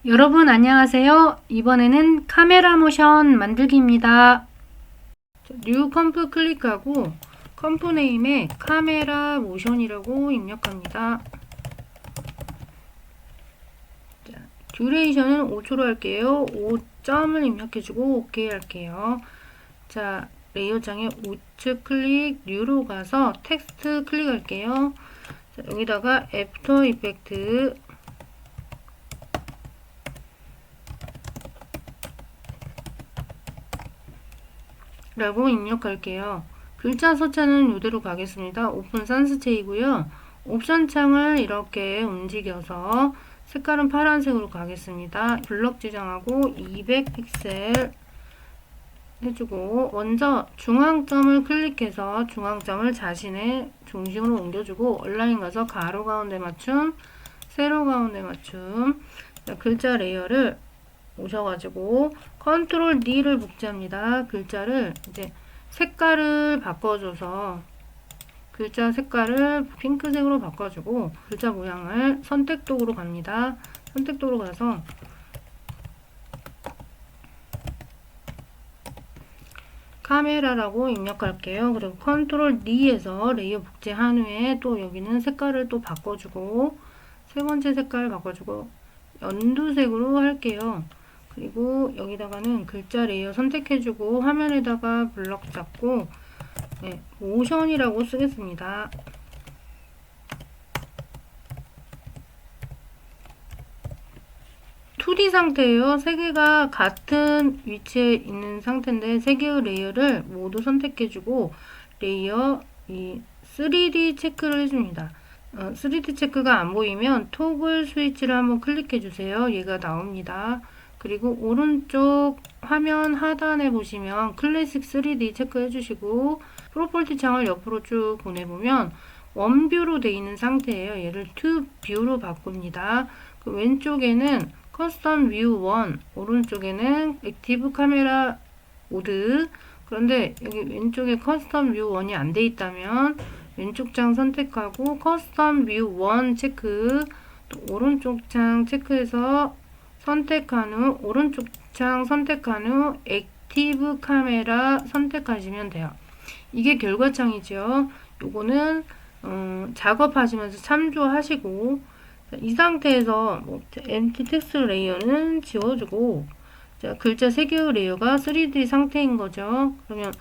여러분 안녕하세요. 이번에는 카메라 모션 만들기입니다. 뉴 컴프 클릭하고 컴프 네임에 카메라 모션이라고 입력합니다. 자, 듀레이션은 5초로 할게요. 5점을 입력해주고 OK 할게요. 자, 레이어장에 우측 클릭, 뉴로 가서 텍스트 클릭할게요. 자, 여기다가 애프터 이펙트 라고 입력할게요. 글자 숫자는 이대로 가겠습니다. 오픈 산스체이고요. 옵션 창을 이렇게 움직여서 색깔은 파란색으로 가겠습니다. 블럭 지정하고 200 픽셀 해주고 먼저 중앙점을 클릭해서 중앙점을 자신의 중심으로 옮겨주고 온라인 가서 가로 가운데 맞춤, 세로 가운데 맞춤. 자, 글자 레이어를 오셔가지고 컨트롤 D를 복제합니다. 글자를 이제 색깔을 바꿔줘서 글자 색깔을 핑크색으로 바꿔주고 글자 모양을 선택도구로 갑니다. 선택도구로 가서 카메라라고 입력할게요. 그리고 컨트롤 D에서 레이어 복제한 후에 또 여기는 색깔을 또 바꿔주고 세 번째 색깔 바꿔주고 연두색으로 할게요. 그리고 여기다가는 글자 레이어 선택해주고 화면에다가 블럭 잡고 모션이라고 쓰겠습니다. (2D) 상태예요. 세 개가 같은 위치에 있는 상태인데 세 개의 레이어를 모두 선택해주고 레이어 이 3D 체크를 해줍니다. 3D 체크가 안 보이면 토글 스위치를 한번 클릭해 주세요. 얘가 나옵니다. 그리고 오른쪽 화면 하단에 보시면 클래식 3D 체크해 주시고 프로퍼티 창을 옆으로 쭉 보내보면 원뷰로 되어 있는 상태예요. 얘를 투뷰로 바꿉니다. 그 왼쪽에는 커스텀 뷰 1, 오른쪽에는 액티브 카메라 모드. 그런데 여기 왼쪽에 커스텀 뷰 1이 안 돼 있다면 왼쪽 창 선택하고 커스텀 뷰 1 체크, 또 오른쪽 창 체크해서 선택한 후 오른쪽 창 선택한 후 액티브 카메라 선택하시면 돼요. 이게 결과창이죠. 요거는 작업하시면서 참조하시고 이 상태에서 empty 텍스트 레이어는 지워주고 자, 글자 3개의 레이어가 3D 상태인 거죠. 그러면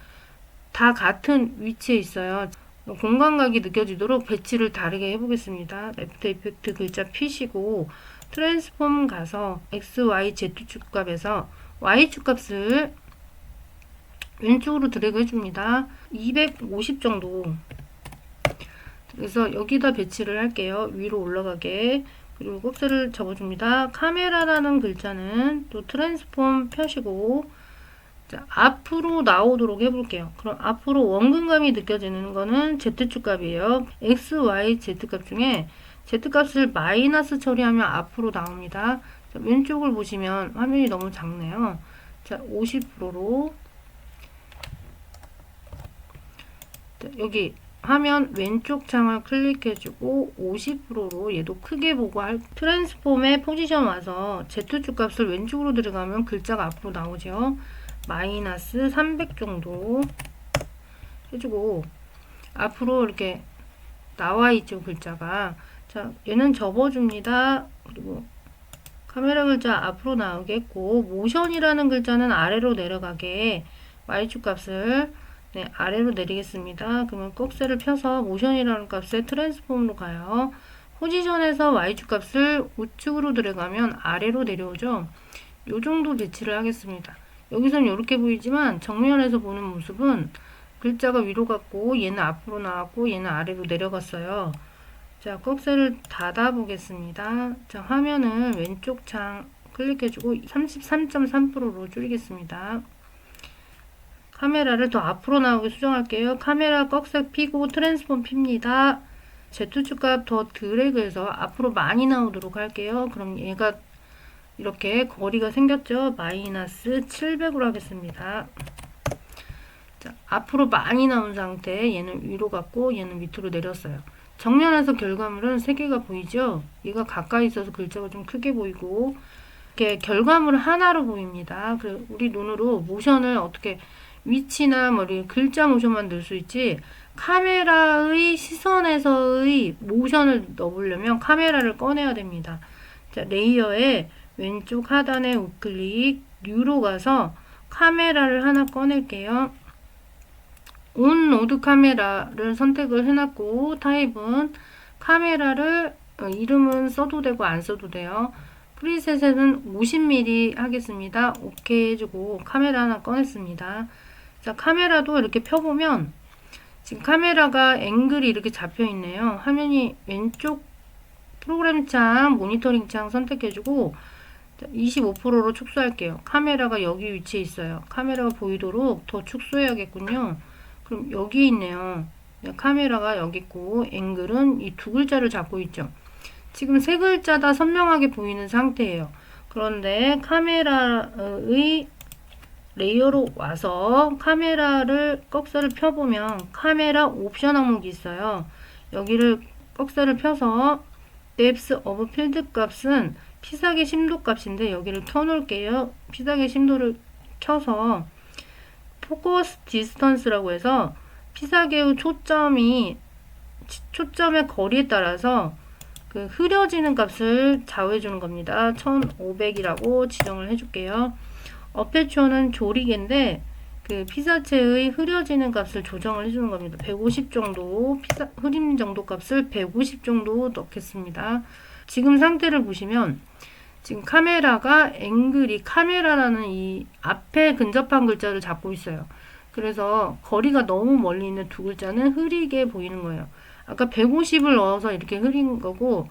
다 같은 위치에 있어요. 공간각이 느껴지도록 배치를 다르게 해보겠습니다. 애프터 이펙트 글자 피시고 트랜스폼 가서 X, Y, Z 축값에서 Y 축값을 왼쪽으로 드래그 해줍니다. 250 정도. 그래서 여기다 배치를 할게요. 위로 올라가게. 그리고 꺽쇠를 접어줍니다. 카메라라는 글자는 또 트랜스폼 펴시고 자, 앞으로 나오도록 해볼게요. 그럼 앞으로 원근감이 느껴지는 거는 Z축값이에요. X, Y, Z값 중에 Z값을 마이너스 처리하면 앞으로 나옵니다. 자, 왼쪽을 보시면 화면이 너무 작네요. 자, 50%로 여기 화면 왼쪽 창을 클릭해주고 50%로 얘도 크게 보고 트랜스폼의 포지션 와서 Z축 값을 왼쪽으로 들어가면 글자가 앞으로 나오죠. 마이너스 300 정도 해주고 앞으로 이렇게 나와 있죠. 글자가. 자, 얘는 접어줍니다. 그리고 카메라 글자 앞으로 나오겠고 모션이라는 글자는 아래로 내려가게 Y축 값을 아래로 내리겠습니다. 그러면 꺽쇠를 펴서 모션이라는 값에 트랜스폼으로 가요. 포지션에서 Y축 값을 우측으로 들어가면 아래로 내려오죠. 요 정도 배치를 하겠습니다. 여기서는 이렇게 보이지만 정면에서 보는 모습은 글자가 위로 갔고 얘는 앞으로 나왔고 얘는 아래로 내려갔어요. 자, 꺽쇠를 닫아 보겠습니다. 자, 화면을 왼쪽 창 클릭해주고 33.3%로 줄이겠습니다. 카메라를 더 앞으로 나오게 수정할게요. 카메라 꺽쇠 피고 트랜스폼 핍니다. Z축값 더 드래그해서 앞으로 많이 나오도록 할게요. 그럼 얘가 이렇게 거리가 생겼죠. 마이너스 700으로 하겠습니다. 자, 앞으로 많이 나온 상태 얘는 위로 갔고 얘는 밑으로 내렸어요. 정면에서 결과물은 3개가 보이죠. 얘가 가까이 있어서 글자가 좀 크게 보이고 이렇게 결과물 하나로 보입니다. 그리고 우리 눈으로 모션을 어떻게 위치나 뭐 글자 모션만 넣을 수 있지, 카메라의 시선에서의 모션을 넣으려면 카메라를 꺼내야 됩니다. 자, 레이어에 왼쪽 하단에 우클릭, 뉴로 가서 카메라를 하나 꺼낼게요. 온 노드 카메라를 선택을 해놨고, 타입은 카메라를 이름은 써도 되고 안 써도 돼요. 프리셋에는 50mm 하겠습니다. 오케이 해주고 카메라 하나 꺼냈습니다. 자, 카메라도 이렇게 펴보면 지금 카메라가 앵글이 이렇게 잡혀 있네요. 화면이 왼쪽 프로그램 창, 모니터링 창 선택해주고 25%로 축소할게요. 카메라가 여기 위치에 있어요. 카메라가 보이도록 더 축소해야겠군요. 그럼 여기 있네요. 카메라가 여기 있고 앵글은 이 두 글자를 잡고 있죠. 지금 세 글자 다 선명하게 보이는 상태예요. 그런데 카메라의 레이어로 와서 카메라를 꺽쇠를 펴보면 카메라 옵션 항목이 있어요. 여기를 꺽쇠를 펴서 depth of field 값은 피사계 심도 값인데 여기를 켜놓을게요. 피사계 심도를 켜서 focus distance라고 해서 피사계의 초점의 거리에 따라서 그 흐려지는 값을 좌우해 주는 겁니다. 1500이라고 지정을 해줄게요. 어페추어는 조리개인데 그 피사체의 흐려지는 값을 조정을 해주는 겁니다. 150 정도, 흐림 정도 값을 150 정도 넣겠습니다. 지금 상태를 보시면 지금 카메라가 앵글이 카메라라는 이 앞에 근접한 글자를 잡고 있어요. 그래서 거리가 너무 멀리 있는 두 글자는 흐리게 보이는 거예요. 아까 150을 넣어서 이렇게 흐린 거고,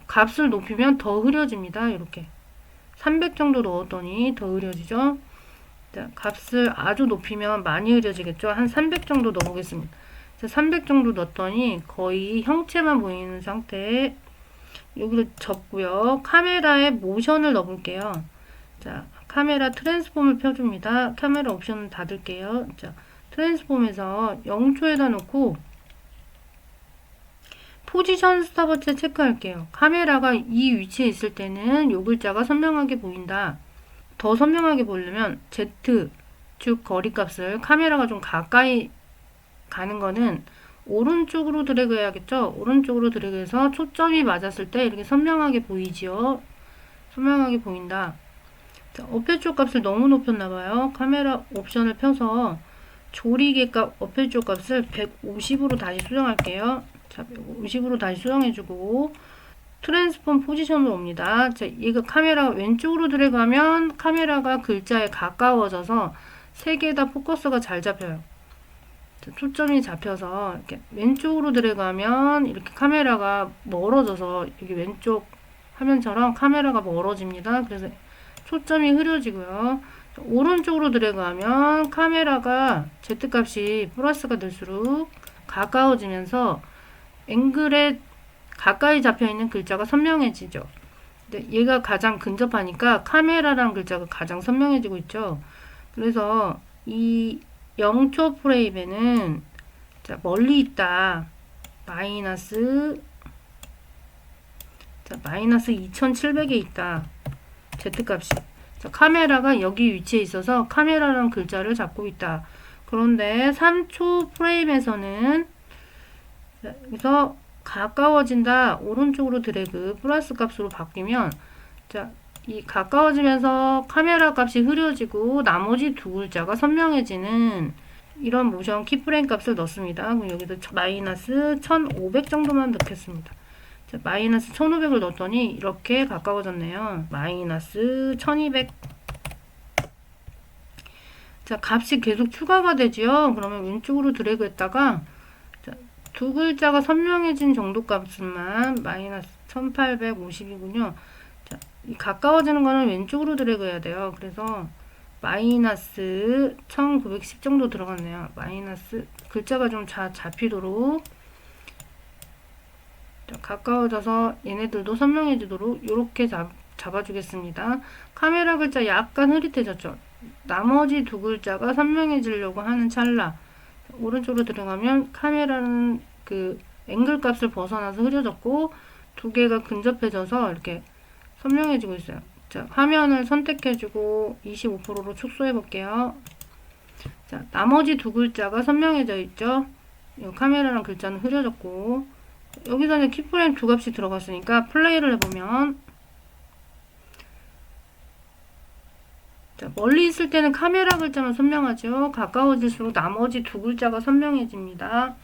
값을 높이면 더 흐려집니다. 이렇게 300 정도 넣었더니 더 흐려지죠. 자, 값을 아주 높이면 많이 흐려지겠죠. 한 300 정도 넣어보겠습니다. 자, 300 정도 넣었더니 거의 형체만 보이는 상태에 여기를 접고요. 카메라에 모션을 넣어볼게요. 자, 카메라 트랜스폼을 펴줍니다. 카메라 옵션을 닫을게요. 자, 트랜스폼에서 0초에다 놓고 포지션 스탑워치 체크할게요. 카메라가 이 위치에 있을 때는 이 글자가 선명하게 보인다. 더 선명하게 보려면 Z, 즉 거리값을 카메라가 좀 가까이 가는 거는 오른쪽으로 드래그 해야겠죠. 오른쪽으로 드래그해서 초점이 맞았을 때 이렇게 선명하게 보이지요. 선명하게 보인다. 자, 어페추어 값을 너무 높였나봐요. 카메라 옵션을 펴서 조리개 값, 어페추어 값을 150으로 다시 수정할게요. 자, 150으로 다시 수정해주고 트랜스폼 포지션으로 옵니다. 자, 이거 카메라가 왼쪽으로 드래그하면 카메라가 글자에 가까워져서 세 개 다 포커스가 잘 잡혀요. 자, 초점이 잡혀서 이렇게 왼쪽으로 드래그하면 이렇게 카메라가 멀어져서 여기 왼쪽 화면처럼 카메라가 멀어집니다. 그래서 초점이 흐려지고요. 자, 오른쪽으로 드래그하면 카메라가 Z값이 플러스가 될수록 가까워지면서 앵글에 가까이 잡혀있는 글자가 선명해지죠. 근데 얘가 가장 근접하니까 카메라라는 글자가 가장 선명해지고 있죠. 그래서 이 0초 프레임에는 자, 멀리 있다. 마이너스 2700에 있다. Z값이. 자, 카메라가 여기 위치에 있어서 카메라라는 글자를 잡고 있다. 그런데 3초 프레임에서는 그래서 가까워진다. 오른쪽으로 드래그 플러스 값으로 바뀌면 자, 이 가까워지면서 카메라 값이 흐려지고 나머지 두 글자가 선명해지는 이런 모션 키프레임 값을 넣습니다. 그럼 여기도 마이너스 1500 정도만 넣겠습니다. 자, 마이너스 1500을 넣었더니 이렇게 가까워졌네요. 마이너스 1200. 자, 값이 계속 추가가 되지요. 그러면 왼쪽으로 드래그 했다가 두 글자가 선명해진 정도 값만 마이너스 1850이군요. 자, 이 가까워지는 거는 왼쪽으로 드래그 해야 돼요. 그래서 마이너스 1910 정도 들어갔네요. 마이너스 글자가 좀 잡히도록 자, 가까워져서 얘네들도 선명해지도록 이렇게 잡아주겠습니다. 카메라 글자 약간 흐릿해졌죠. 나머지 두 글자가 선명해지려고 하는 찰나 오른쪽으로 들어가면 카메라는 그 앵글 값을 벗어나서 흐려졌고 두 개가 근접해져서 이렇게 선명해지고 있어요. 자, 화면을 선택해주고 25%로 축소해 볼게요. 자, 나머지 두 글자가 선명해져 있죠? 이 카메라랑 글자는 흐려졌고, 여기서는 키프레임 두 값이 들어갔으니까 플레이를 해보면, 자, 멀리 있을 때는 카메라 글자만 선명하죠? 가까워질수록 나머지 두 글자가 선명해집니다.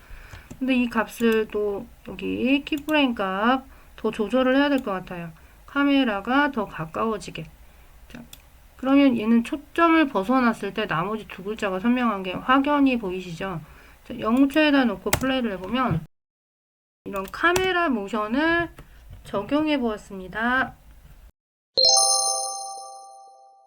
근데 이 값을 또 여기 키프레임 값 더 조절을 해야 될 것 같아요. 카메라가 더 가까워지게. 자, 그러면 얘는 초점을 벗어났을 때 나머지 두 글자가 선명한 게 확연히 보이시죠? 자, 0초에다 놓고 플레이를 해보면 이런 카메라 모션을 적용해 보았습니다.